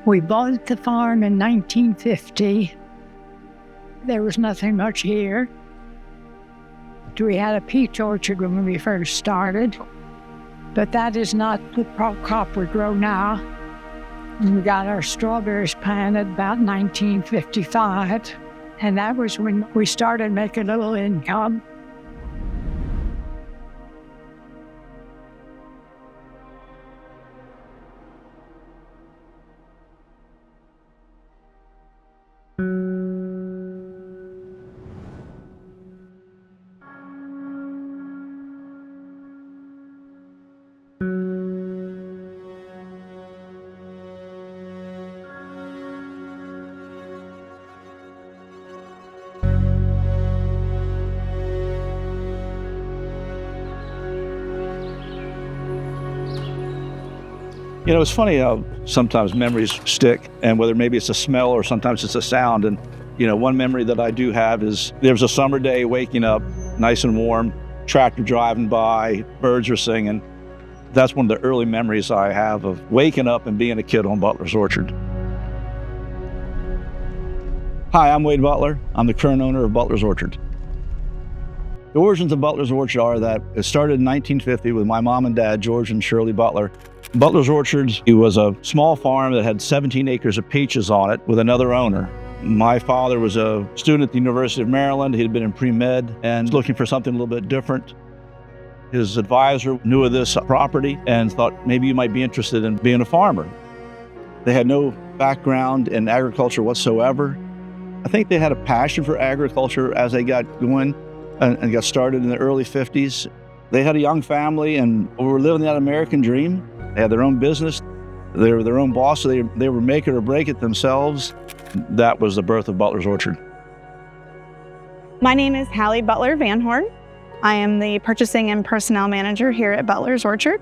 We bought the farm in 1950. There was nothing much here. We had a peach orchard when we first started, but that is not the crop we grow now. We got our strawberries planted about 1955, and that was when we started making a little income. You know, it's funny how sometimes memories stick, and whether maybe it's a smell or sometimes it's a sound. And, you know, one memory that I do have is there was a summer day waking up nice and warm, tractor driving by, birds are singing. That's one of the early memories I have of waking up and being a kid on Butler's Orchard. Hi, I'm Wade Butler. I'm the current owner of Butler's Orchard. The origins of Butler's Orchard are that it started in 1950 with my mom and dad, George and Shirley Butler. Butler's Orchard, it was a small farm that had 17 acres of peaches on it with another owner. My father was a student at the University of Maryland. He had been in pre-med and was looking for something a little bit different. His advisor knew of this property and thought maybe you might be interested in being a farmer. They had no background in agriculture whatsoever. I think they had a passion for agriculture as they got going and got started in the early 50s. They had a young family and were living that American dream. They had their own business. They were their own boss, so they were make it or break it themselves. That was the birth of Butler's Orchard. My name is Hallie Butler Van Horn. I am the purchasing and personnel manager here at Butler's Orchard.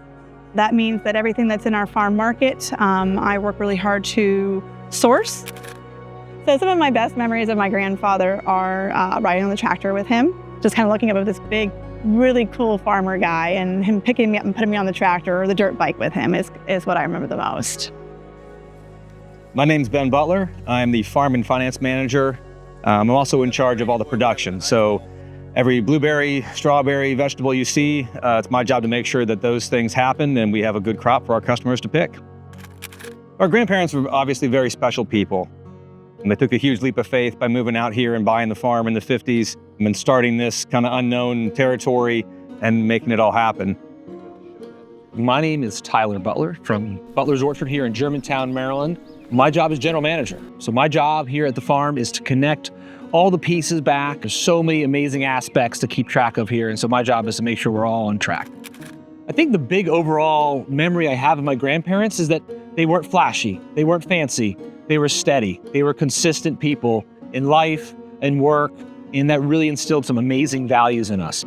That means that everything that's in our farm market, I work really hard to source. So some of my best memories of my grandfather are riding on the tractor with him, just kind of looking up at this big, really cool farmer guy, and him picking me up and putting me on the tractor or the dirt bike with him is what I remember the most. My name's Ben Butler. I'm the farm and finance manager. I'm also in charge of all the production. So every blueberry, strawberry, vegetable you see, it's my job to make sure that those things happen and we have a good crop for our customers to pick. Our grandparents were obviously very special people. And they took a huge leap of faith by moving out here and buying the farm in the 50s and starting this kind of unknown territory and making it all happen. My name is Tyler Butler from Butler's Orchard here in Germantown, Maryland. My job is general manager. So my job here at the farm is to connect all the pieces back. There's so many amazing aspects to keep track of here. And so my job is to make sure we're all on track. I think the big overall memory I have of my grandparents is that they weren't flashy, they weren't fancy. They were steady. They were consistent people in life and work, and that really instilled some amazing values in us.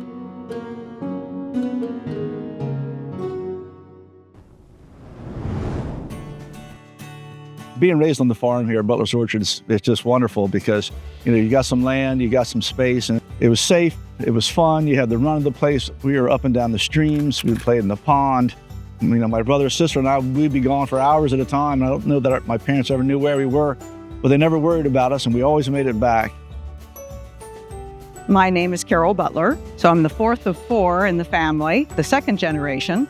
Being raised on the farm here at Butler's Orchard is just wonderful because, you know, you got some land, you got some space, and it was safe, it was fun. You had the run of the place. We were up and down the streams. We played in the pond. You know, my brother, sister, and I, we'd be gone for hours at a time. I don't know that my parents ever knew where we were, but they never worried about us, and we always made it back. My name is Carol Butler, so I'm the fourth of four in the family, the second generation.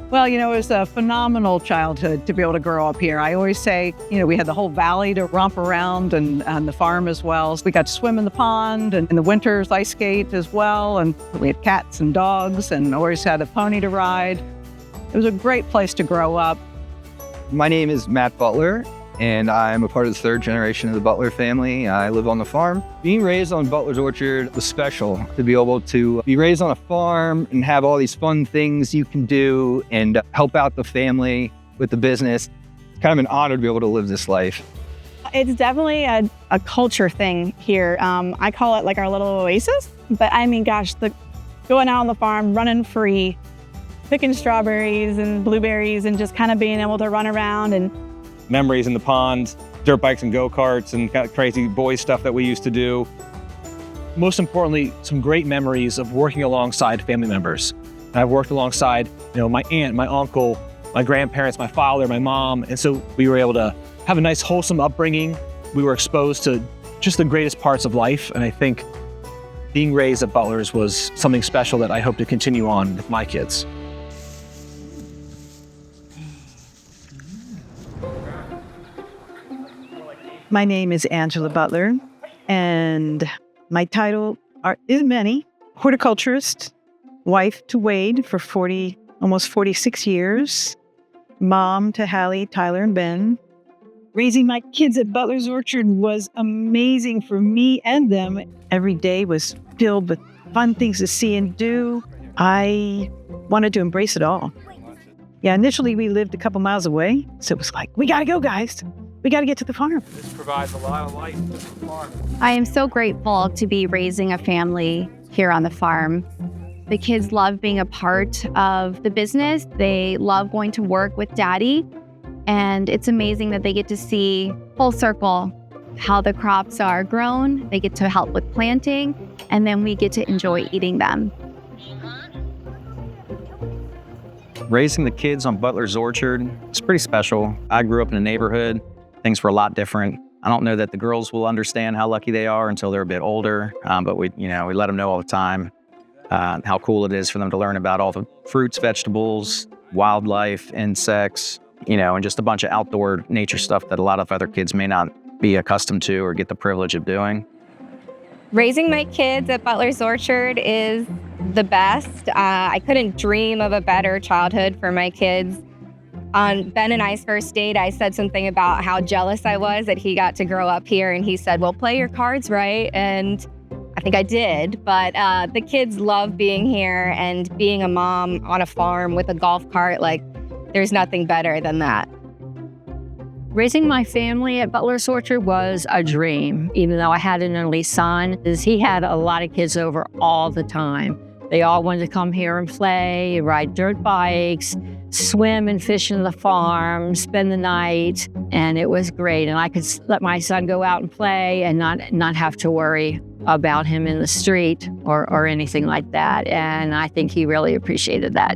Well, you know, it was a phenomenal childhood to be able to grow up here. I always say, you know, we had the whole valley to romp around and the farm as well. So we got to swim in the pond, and in the winters ice skate as well. And we had cats and dogs and always had a pony to ride. It was a great place to grow up. My name is Matt Butler, and I'm a part of the third generation of the Butler family. I live on the farm. Being raised on Butler's Orchard was special, to be able to be raised on a farm and have all these fun things you can do and help out the family with the business. It's kind of an honor to be able to live this life. It's definitely a culture thing here. I call it like our little oasis, but I mean, gosh, going out on the farm, running free, picking strawberries and blueberries and just kind of being able to run around. And memories in the pond, dirt bikes and go-karts and kind of crazy boy stuff that we used to do. Most importantly, some great memories of working alongside family members. I've worked alongside, you know, my aunt, my uncle, my grandparents, my father, my mom, and so we were able to have a nice, wholesome upbringing. We were exposed to just the greatest parts of life. And I think being raised at Butlers was something special that I hope to continue on with my kids. My name is Angela Butler, and my title is many. Horticulturist, wife to Wade for almost 46 years, mom to Hallie, Tyler, and Ben. Raising my kids at Butler's Orchard was amazing for me and them. Every day was filled with fun things to see and do. I wanted to embrace it all. Yeah, initially we lived a couple miles away, so it was like, we gotta go, guys. We gotta get to the farm. This provides a lot of life to the farm. I am so grateful to be raising a family here on the farm. The kids love being a part of the business. They love going to work with Daddy. And it's amazing that they get to see full circle how the crops are grown. They get to help with planting, and then we get to enjoy eating them. Raising the kids on Butler's Orchard is pretty special. I grew up in a neighborhood. Things were a lot different. I don't know that the girls will understand how lucky they are until they're a bit older, but we let them know all the time how cool it is for them to learn about all the fruits, vegetables, wildlife, insects, and just a bunch of outdoor nature stuff that a lot of other kids may not be accustomed to or get the privilege of doing. Raising my kids at Butler's Orchard is the best. I couldn't dream of a better childhood for my kids. On Ben and I's first date, I said something about how jealous I was that he got to grow up here, and he said, well, play your cards right, and I think I did, but the kids love being here, and being a mom on a farm with a golf cart, there's nothing better than that. Raising my family at Butler's Orchard was a dream, even though I had an only son. He had a lot of kids over all the time. They all wanted to come here and play, ride dirt bikes, swim and fish in the farm, spend the night, and it was great. And I could let my son go out and play and not have to worry about him in the street or anything like that. And I think he really appreciated that.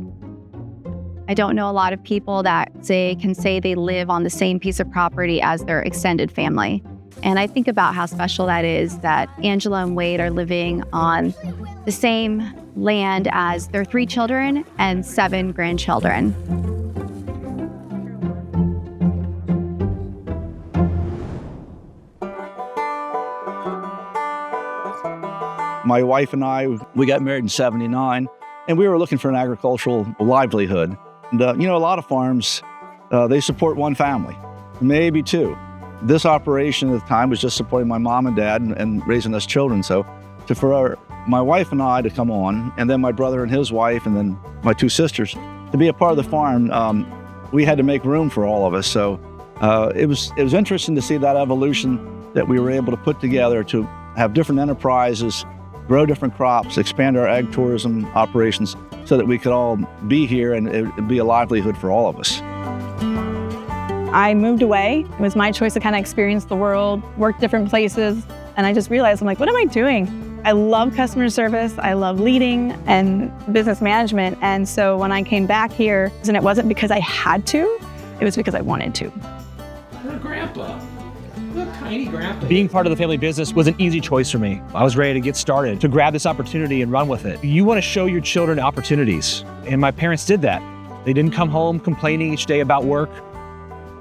I don't know a lot of people that can say they live on the same piece of property as their extended family. And I think about how special that is that Angela and Wade are living on the same land as their 3 children and 7 grandchildren. My wife and I, we got married in '79, and we were looking for an agricultural livelihood. And, a lot of farms, they support one family, maybe 2. This operation at the time was just supporting my mom and dad and raising us children. So for my wife and I to come on, and then my brother and his wife, and then my 2 sisters, to be a part of the farm, we had to make room for all of us. So it was interesting to see that evolution that we were able to put together to have different enterprises, grow different crops, expand our ag tourism operations so that we could all be here and it'd be a livelihood for all of us. I moved away. It was my choice to kind of experience the world, work different places, and I just realized, I'm like, what am I doing? I love customer service, I love leading and business management, and so when I came back here, and it wasn't because I had to, it was because I wanted to. Her grandpa. Tiny grandpa. Being part of the family business was an easy choice for me. I was ready to get started, to grab this opportunity and run with it. You want to show your children opportunities, and my parents did that. They didn't come home complaining each day about work.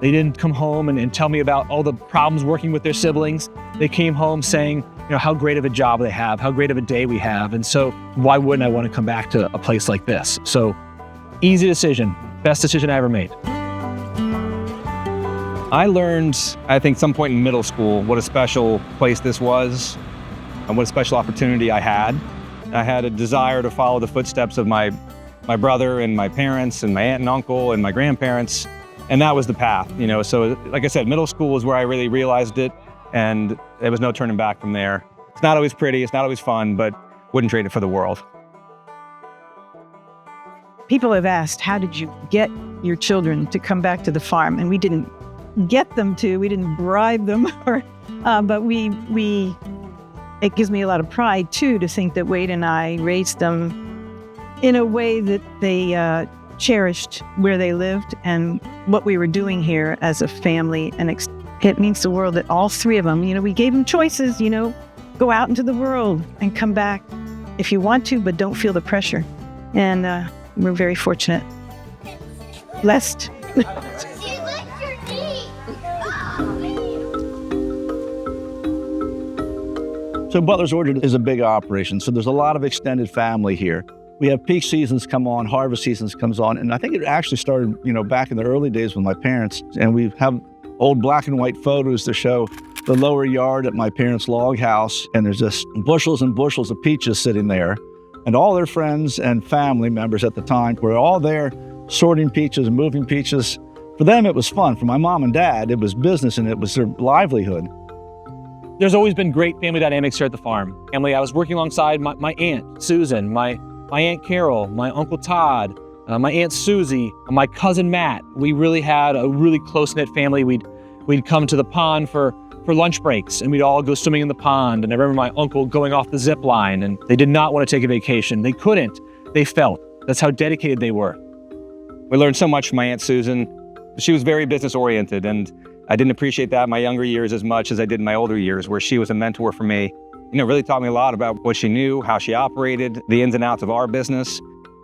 They didn't come home and tell me about all the problems working with their siblings. They came home saying, how great of a job they have, how great of a day we have. And so why wouldn't I want to come back to a place like this? So easy decision, best decision I ever made. I learned, I think, some point in middle school what a special place this was and what a special opportunity I had. I had a desire to follow the footsteps of my brother and my parents and my aunt and uncle and my grandparents, and that was the path, So like I said, middle school was where I really realized it, and there was no turning back from there. It's not always pretty, it's not always fun, but wouldn't trade it for the world. People have asked, how did you get your children to come back to the farm? And we didn't get them to, we didn't bribe them, but it gives me a lot of pride too to think that Wade and I raised them in a way that they cherished where they lived and what we were doing here as a family and It means the world that all three of them, we gave them choices, go out into the world and come back if you want to, but don't feel the pressure. And we're very fortunate. Blessed. So Butler's Orchard is a big operation, so there's a lot of extended family here. We have peak seasons come on, harvest seasons comes on, and I think it actually started, back in the early days with my parents, and we have old black and white photos to show the lower yard at my parents' log house, and there's just bushels and bushels of peaches sitting there, and all their friends and family members at the time were all there sorting peaches and moving peaches. For them, it was fun. For my mom and dad, it was business and it was their livelihood. There's always been great family dynamics here at the farm. Family, I was working alongside my Aunt Susan, my Aunt Carol, my Uncle Todd, my Aunt Susie, my cousin Matt. We really had a really close-knit family. We'd come to the pond for lunch breaks, and we'd all go swimming in the pond. And I remember my uncle going off the zip line, and they did not want to take a vacation. They couldn't. They felt. That's how dedicated they were. We learned so much from my Aunt Susan. She was very business-oriented, and I didn't appreciate that in my younger years as much as I did in my older years, where she was a mentor for me. Really taught me a lot about what she knew, how she operated, the ins and outs of our business.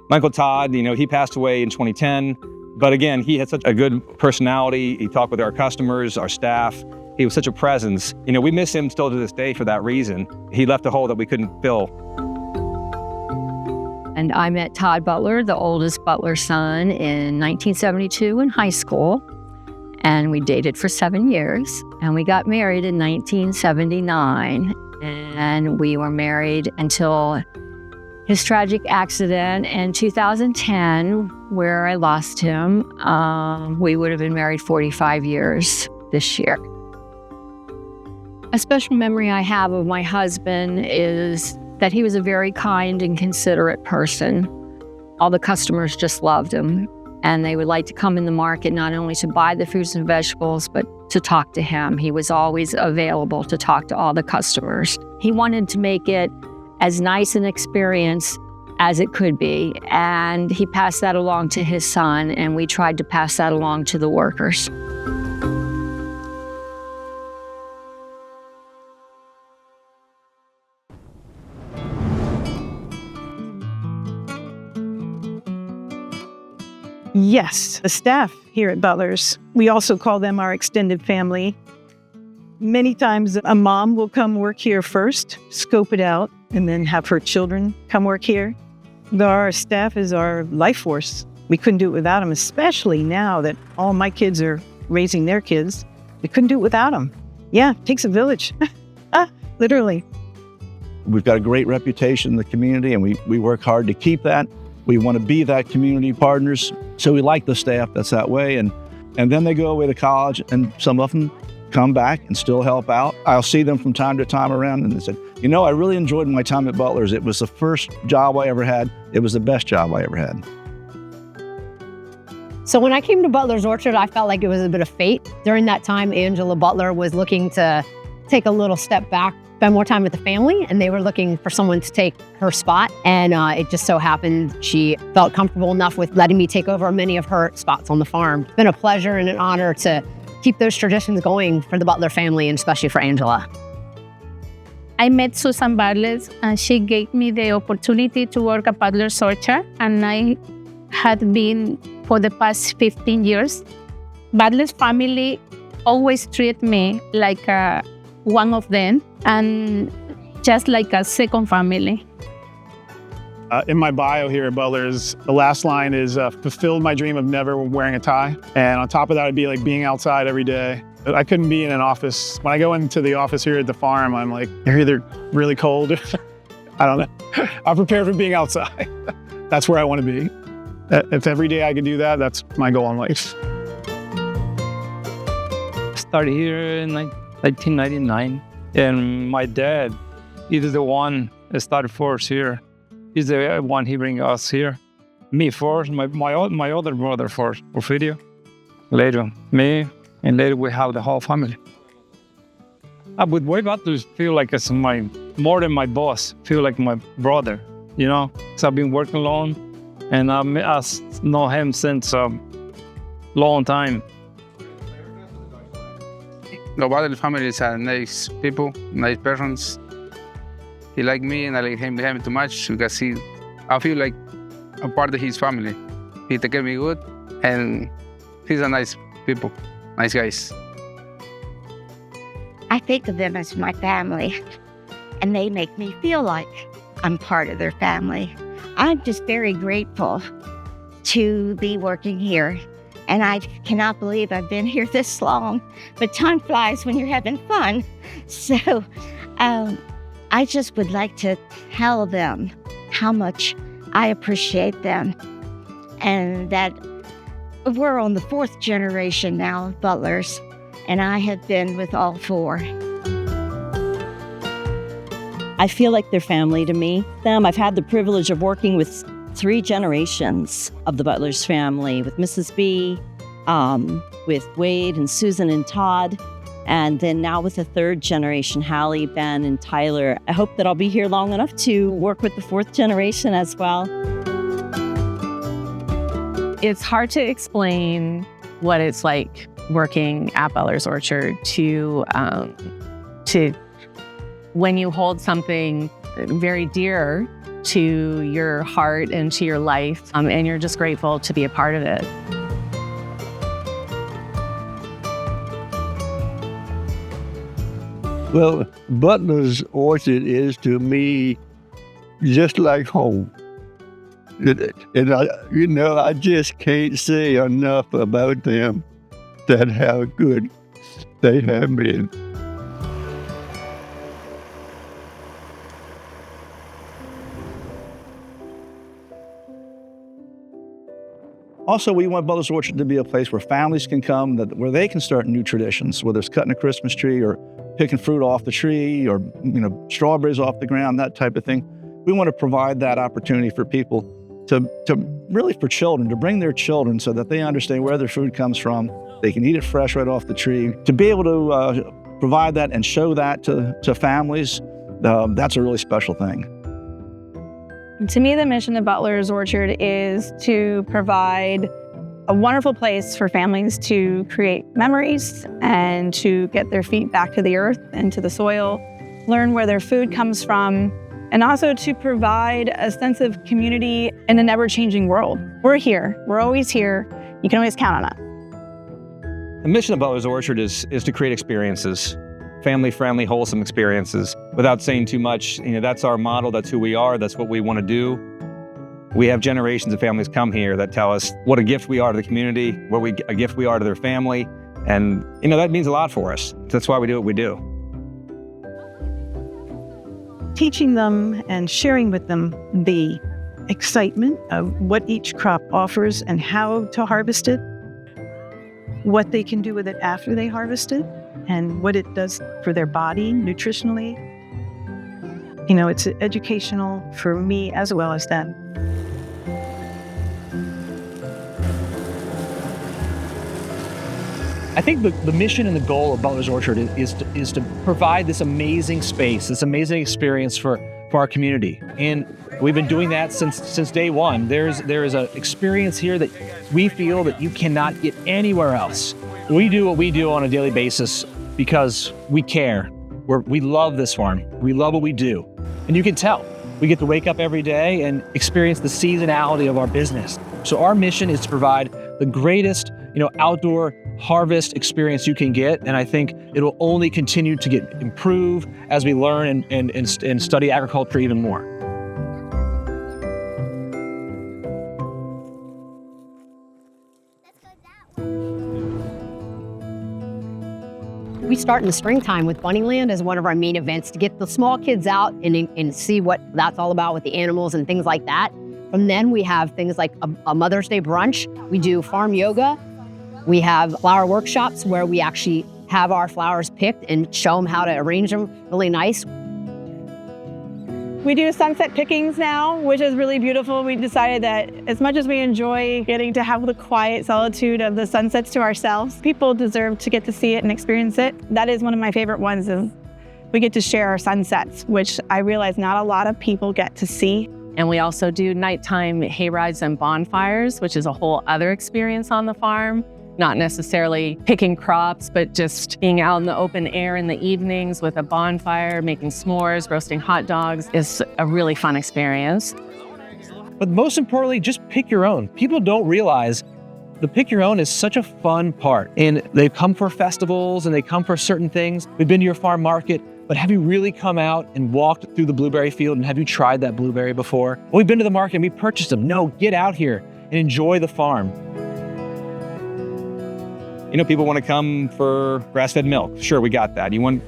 My Uncle Todd, he passed away in 2010, but again, he had such a good personality. He talked with our customers, our staff. He was such a presence. We miss him still to this day for that reason. He left a hole that we couldn't fill. And I met Todd Butler, the oldest Butler son, in 1972 in high school. And we dated for 7 years. And we got married in 1979. And we were married until his tragic accident in 2010, where I lost him. We would have been married 45 years this year. A special memory I have of my husband is that he was a very kind and considerate person. All the customers just loved him, and they would like to come in the market not only to buy the fruits and vegetables, but to talk to him. He was always available to talk to all the customers. He wanted to make it as nice an experience as it could be, and he passed that along to his son, and we tried to pass that along to the workers. Yes, the staff here at Butlers, we also call them our extended family. Many times a mom will come work here first, scope it out, and then have her children come work here. Our staff is our life force. We couldn't do it without them, especially now that all my kids are raising their kids. We couldn't do it without them. Yeah, it takes a village, literally. We've got a great reputation in the community, and we work hard to keep that. We want to be that community partners. So we like the staff that's that way. And then they go away to college, and some of them come back and still help out. I'll see them from time to time around, and they said, I really enjoyed my time at Butlers. It was the first job I ever had. It was the best job I ever had. So when I came to Butler's Orchard, I felt like it was a bit of fate. During that time, Angela Butler was looking to take a little step back, spend more time with the family, and they were looking for someone to take her spot. And it just so happened she felt comfortable enough with letting me take over many of her spots on the farm. It's been a pleasure and an honor to keep those traditions going for the Butler family, and especially for Angela. I met Susan Barles, and she gave me the opportunity to work at Butler's Orchard, and I had been for the past 15 years. Butler's family always treat me like one of them, and just like a second family. In my bio here at Butlers, the last line is fulfilled my dream of never wearing a tie. And on top of that, it'd be like being outside every day. I couldn't be in an office. When I go into the office here at the farm, I'm like, you're either really cold, I don't know. I'm prepared for being outside. That's where I want to be. If every day I could do that, that's my goal in life. Started here in 1999, and my dad is the one that started first here. He's the one he bring us here. Me first, my other brother first, Porfirio. Later, me, and later we have the whole family. I would wake up to feel like it's more than my boss, feel like my brother, So I've been working alone, and I know him since a long time. The Butler family is a nice people, nice persons. He like me and I like him too much because I feel like a part of his family. He take care of me good and he's a nice people, nice guys. I think of them as my family and they make me feel like I'm part of their family. I'm just very grateful to be working here. And I cannot believe I've been here this long, but time flies when you're having fun. So I just would like to tell them how much I appreciate them and that we're on the 4th generation now of Butlers, and I have been with all 4. I feel like they're family to me. I've had the privilege of working with 3 generations of the Butlers family, with Mrs. B, with Wade and Susan and Todd, and then now with the 3rd generation, Hallie, Ben, and Tyler. I hope that I'll be here long enough to work with the 4th generation as well. It's hard to explain what it's like working at Butler's Orchard to when you hold something very dear to your heart and to your life, and you're just grateful to be a part of it. Well, Butler's Orchard is to me just like home. And I just can't say enough about them, that how good they have been. Also, we want Butler's Orchard to be a place where families can come, where they can start new traditions, whether it's cutting a Christmas tree or picking fruit off the tree or strawberries off the ground, that type of thing. We want to provide that opportunity for people to really for children, to bring their children so that they understand where their food comes from. They can eat it fresh right off the tree. To be able to provide that and show that to families, that's a really special thing. To me, the mission of Butler's Orchard is to provide a wonderful place for families to create memories and to get their feet back to the earth and to the soil, learn where their food comes from, and also to provide a sense of community in an ever-changing world. We're here. We're always here. You can always count on us. The mission of Butler's Orchard is to create experiences, family-friendly, wholesome experiences. Without saying too much, that's our model, that's who we are, that's what we want to do. We have generations of families come here that tell us what a gift we are to the community, a gift we are to their family, and that means a lot for us. That's why we do what we do. Teaching them and sharing with them the excitement of what each crop offers and how to harvest it, what they can do with it after they harvest it, and what it does for their body nutritionally. It's educational for me as well as them. I think the mission and the goal of Butler's Orchard is to provide this amazing space, this amazing experience for our community. And we've been doing that since day one. There is an experience here that we feel that you cannot get anywhere else. We do what we do on a daily basis because we care. We love this farm. We love what we do. And you can tell. We get to wake up every day and experience the seasonality of our business. So our mission is to provide the greatest, outdoor harvest experience you can get. And I think it will only continue to improve as we learn and study agriculture even more. We start in the springtime with Bunnyland as one of our main events to get the small kids out and see what that's all about with the animals and things like that. From then we have things like a Mother's Day brunch. We do farm yoga. We have flower workshops where we actually have our flowers picked and show them how to arrange them really nice. We do sunset pickings now, which is really beautiful. We decided that as much as we enjoy getting to have the quiet solitude of the sunsets to ourselves, people deserve to get to see it and experience it. That is one of my favorite ones, is we get to share our sunsets, which I realize not a lot of people get to see. And we also do nighttime hay rides and bonfires, which is a whole other experience on the farm. not necessarily picking crops, but just being out in the open air in the evenings with a bonfire, making s'mores, roasting hot dogs is a really fun experience. But most importantly, just pick your own. People don't realize the pick your own is such a fun part. And they come for festivals and they come for certain things. We've been to your farm market, but have you really come out and walked through the blueberry field and have you tried that blueberry before? Well, we've been to the market and we purchased them. No, get out here and enjoy the farm. You know, people want to come for grass-fed milk. Sure, we got that. You want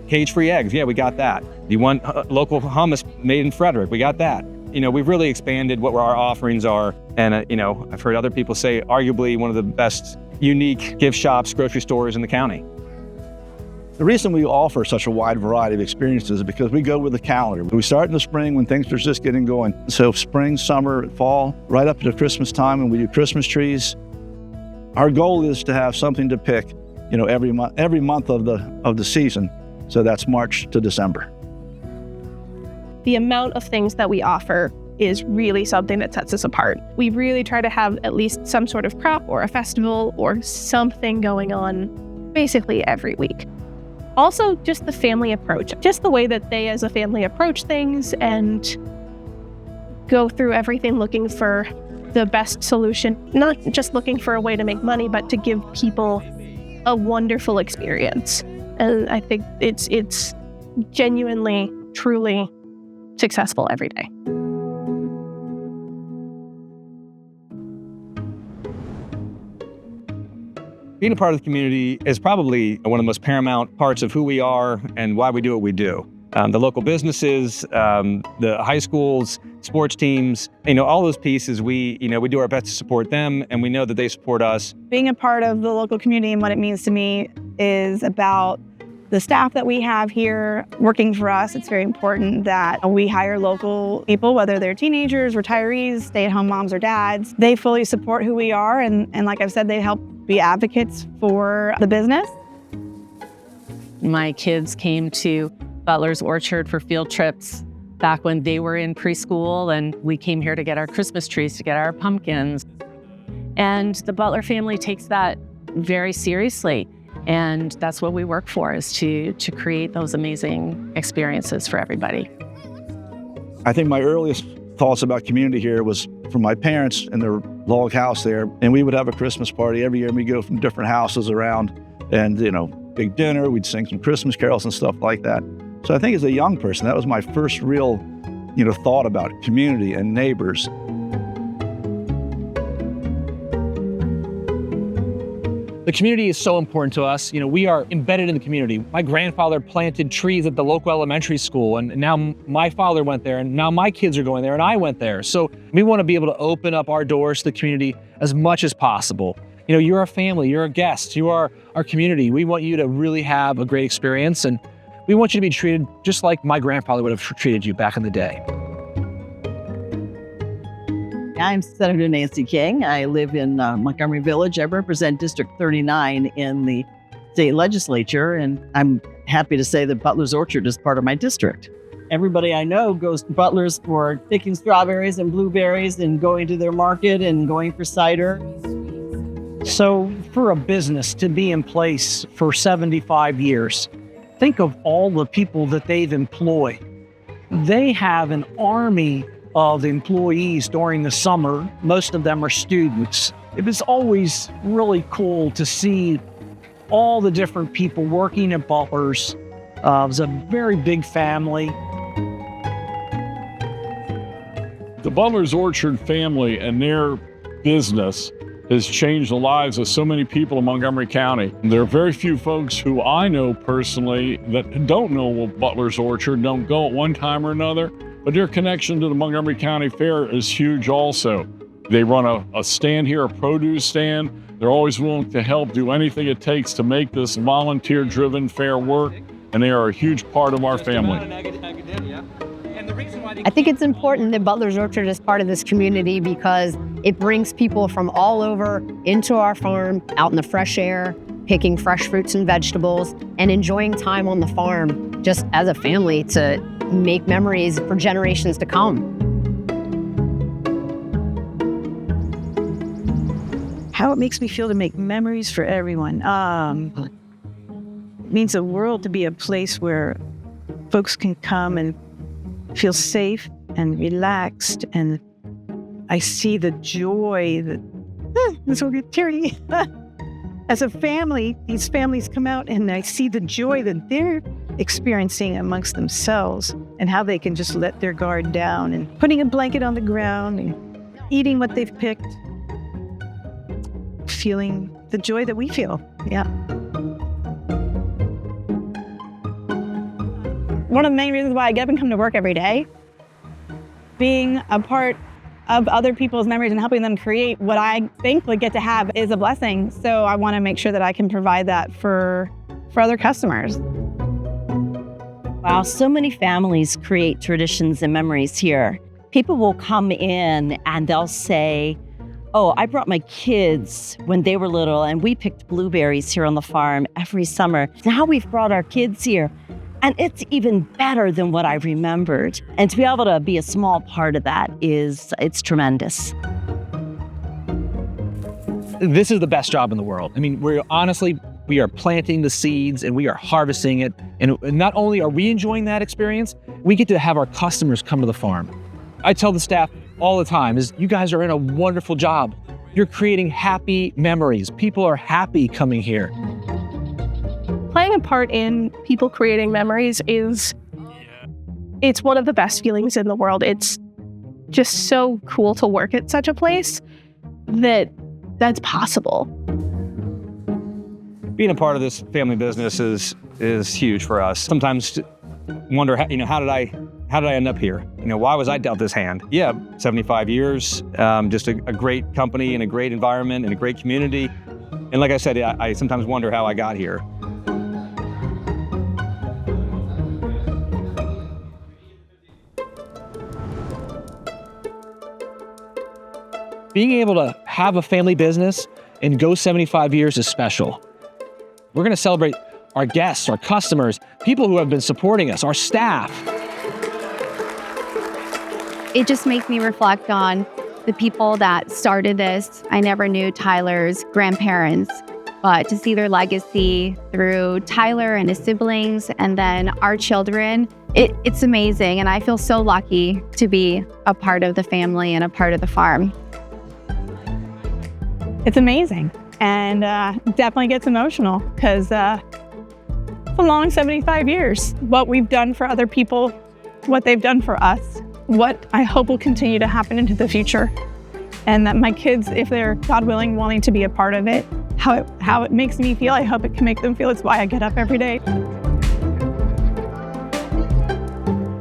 cage-free eggs? Yeah, we got that. You want local hummus made in Frederick? We got that. You know, we've really expanded what our offerings are. And, you know, I've heard other people say arguably one of the best unique gift shops, grocery stores in the county. The reason we offer such a wide variety of experiences is because we go with the calendar. We start in the spring when things are just getting going. So spring, summer, fall, right up to Christmas time when we do Christmas trees. Our goal is to have something to pick, you know, every month of the season. So that's March to December. The amount of things that we offer is really something that sets us apart. We really try to have at least some sort of crop or a festival or something going on basically every week. Also, just the family approach, just the way that they as a family approach things and go through everything looking for the best solution, not just looking for a way to make money, but to give people a wonderful experience. And I think it's genuinely, truly successful every day. Being a part of the community is probably one of the most paramount parts of who we are and why we do what we do. The local businesses, the high schools, sports teams, you know, all those pieces, we do our best to support them, and we know that they support us. Being a part of the local community and what it means to me is about the staff that we have here working for us. It's very important that we hire local people, whether they're teenagers, retirees, stay-at-home moms or dads. They fully support who we are, and like I've said, they help be advocates for the business. My kids came to Butler's Orchard for field trips back when they were in preschool, and we came here to get our Christmas trees, to get our pumpkins. And the Butler family takes that very seriously. And that's what we work for, is to create those amazing experiences for everybody. I think my earliest thoughts about community here was from my parents in their log house there. And we would have a Christmas party every year, and we'd go from different houses around and, you know, big dinner, we'd sing some Christmas carols and stuff like that. So I think as a young person, that was my first real, you know, thought about community and neighbors. The community is so important to us. You know, we are embedded in the community. My grandfather planted trees at the local elementary school, and now my father went there, and now my kids are going there, and I went there. So we want to be able to open up our doors to the community as much as possible. You know, you're our family, you're a guest, you are our community. We want you to really have a great experience, and we want you to be treated just like my grandfather would have treated you back in the day. I'm Senator Nancy King. I live in Montgomery Village. I represent District 39 in the state legislature, and I'm happy to say that Butler's Orchard is part of my district. Everybody I know goes to Butler's for picking strawberries and blueberries and going to their market and going for cider. So for a business to be in place for 75 years, think of all the people that they've employed. They have an army of employees during the summer. Most of them are students. It was always really cool to see all the different people working at Butler's. It was a very big family. The Butler's Orchard family and their business has changed the lives of so many people in Montgomery County. There are very few folks who I know personally that don't know Butler's Orchard, don't go at one time or another, but their connection to the Montgomery County Fair is huge also. They run a stand here, a produce stand. They're always willing to help, do anything it takes to make this volunteer-driven fair work, and they are a huge part of our family. I think it's important that Butler's Orchard is part of this community because it brings people from all over into our farm, out in the fresh air, picking fresh fruits and vegetables, and enjoying time on the farm just as a family to make memories for generations to come. How it makes me feel to make memories for everyone. It means the world to be a place where folks can come and feel safe and relaxed. And I see the joy that, this will get teary. As a family, these families come out and I see the joy that they're experiencing amongst themselves and how they can just let their guard down and putting a blanket on the ground and eating what they've picked, feeling the joy that we feel. Yeah. One of the main reasons why I get up and come to work every day, being a part of other people's memories and helping them create what I thankfully get to have is a blessing. So I want to make sure that I can provide that for other customers. Wow, so many families create traditions and memories here. People will come in and they'll say, oh, I brought my kids when they were little and we picked blueberries here on the farm every summer. Now we've brought our kids here. And it's even better than what I remembered. And to be able to be a small part of that it's tremendous. This is the best job in the world. I mean, we are planting the seeds and we are harvesting it. And not only are we enjoying that experience, we get to have our customers come to the farm. I tell the staff all the time is you guys are in a wonderful job. You're creating happy memories. People are happy coming here. Playing a part in people creating memories it's one of the best feelings in the world. It's just so cool to work at such a place that's possible. Being a part of this family business is huge for us. Sometimes wonder, how did I end up here? Why was I dealt this hand? Yeah, 75 years, just a great company and a great environment and a great community. And like I said, I sometimes wonder how I got here. Being able to have a family business and go 75 years is special. We're going to celebrate our guests, our customers, people who have been supporting us, our staff. It just makes me reflect on the people that started this. I never knew Tyler's grandparents, but to see their legacy through Tyler and his siblings and then our children, it's amazing. And I feel so lucky to be a part of the family and a part of the farm. It's amazing and definitely gets emotional because it's a long 75 years. What we've done for other people, what they've done for us, what I hope will continue to happen into the future. And that my kids, if they're, God willing, wanting to be a part of it, how it makes me feel, I hope it can make them feel. It's why I get up every day.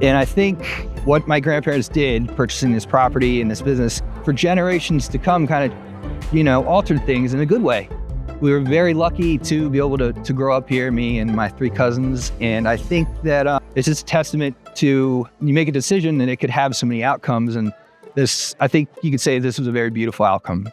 And I think what my grandparents did, purchasing this property and this business for generations to come, kind of altered things in a good way. We were very lucky to be able to grow up here, me and my 3 cousins. And I think that it's just a testament to you make a decision and it could have so many outcomes. And this, I think you could say this was a very beautiful outcome.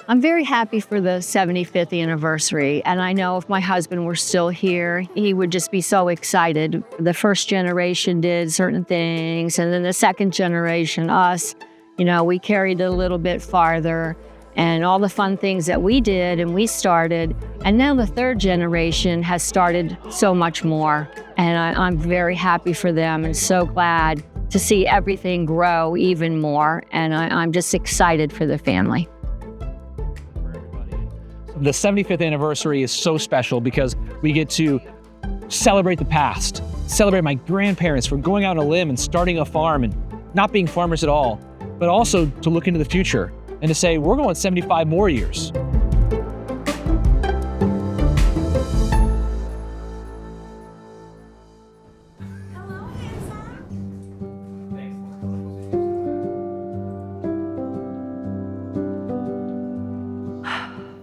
I'm very happy for the 75th anniversary. And I know if my husband were still here, he would just be so excited. The first generation did certain things, and then the second generation, us, we carried it a little bit farther and all the fun things that we did and we started. And now the third generation has started so much more. And I'm very happy for them and so glad to see everything grow even more. And I'm just excited for the family. The 75th anniversary is so special because we get to celebrate the past, celebrate my grandparents for going out on a limb and starting a farm and not being farmers at all, but also to look into the future and to say, we're going 75 more years.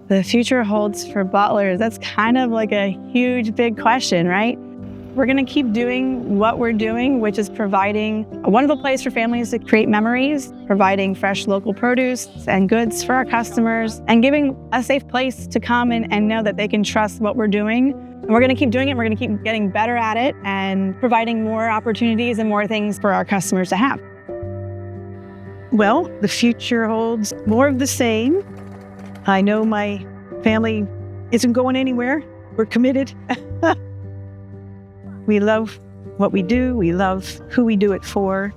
The future holds for Butlers. That's kind of like a huge, big question, right? We're going to keep doing what we're doing, which is providing a wonderful place for families to create memories, providing fresh local produce and goods for our customers, and giving a safe place to come and know that they can trust what we're doing. And we're going to keep doing it. We're going to keep getting better at it and providing more opportunities and more things for our customers to have. Well, the future holds more of the same. I know my family isn't going anywhere. We're committed. We love what we do. We love who we do it for.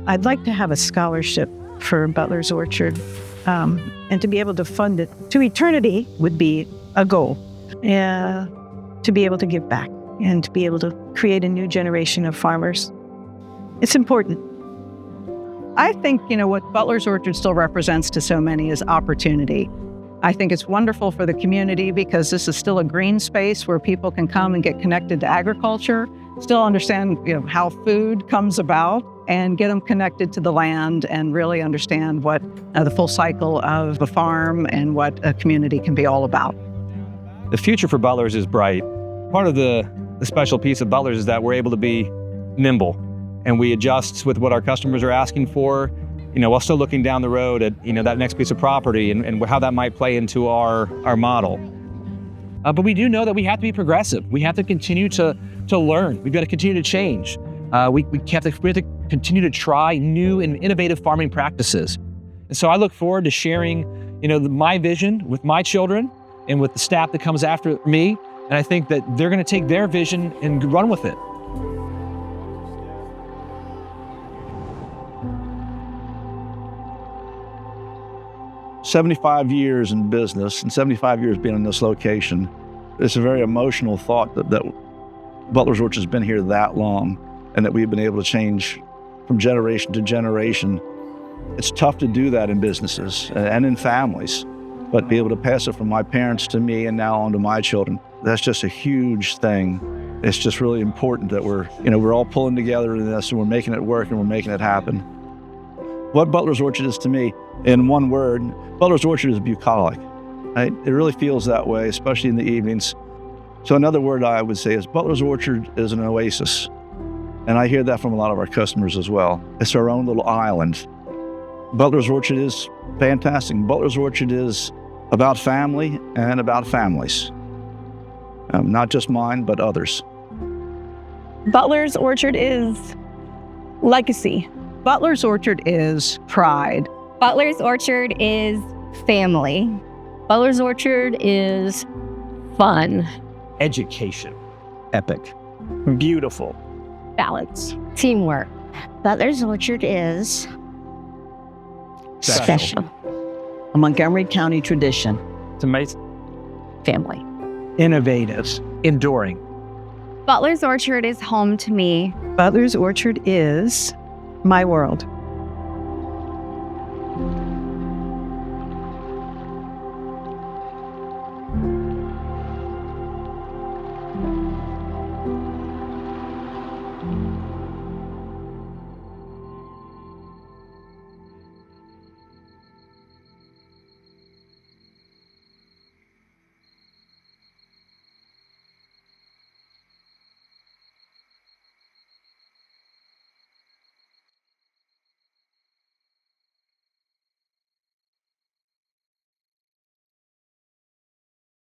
I'd like to have a scholarship for Butler's Orchard, and to be able to fund it to eternity would be a goal. To be able to give back and to be able to create a new generation of farmers. It's important. I think, what Butler's Orchard still represents to so many is opportunity. I think it's wonderful for the community because this is still a green space where people can come and get connected to agriculture, still understand, how food comes about, and get them connected to the land and really understand what the full cycle of a farm and what a community can be all about. The future for Butlers is bright. Part of the special piece of Butlers is that we're able to be nimble and we adjust with what our customers are asking for, while still looking down the road at, that next piece of property and how that might play into our model. But we do know that we have to be progressive. We have to continue to learn. We've got to continue to change. We have to continue to try new and innovative farming practices. And so I look forward to sharing, my vision with my children and with the staff that comes after me. And I think that they're going to take their vision and run with it. "75 years in business and 75 years being in this location, it's a very emotional thought that Butler's Orchard has been here that long and that we've been able to change from generation to generation. It's tough to do that in businesses and in families, but be able to pass it from my parents to me and now on to my children, that's just a huge thing. It's just really important that we're all pulling together in this and we're making it work and we're making it happen. What Butler's Orchard is to me, in one word, Butler's Orchard is bucolic. Right? It really feels that way, especially in the evenings. So another word I would say is Butler's Orchard is an oasis. And I hear that from a lot of our customers as well. It's our own little island. Butler's Orchard is fantastic. Butler's Orchard is about family and about families. Not just mine, but others. Butler's Orchard is legacy. Butler's Orchard is pride. Butler's Orchard is family. Butler's Orchard is fun. Education. Epic. Beautiful. Balance. Teamwork. Butler's Orchard is special. A Montgomery County tradition. It's amazing. Family. Innovative. Enduring. Butler's Orchard is home to me. Butler's Orchard is my world.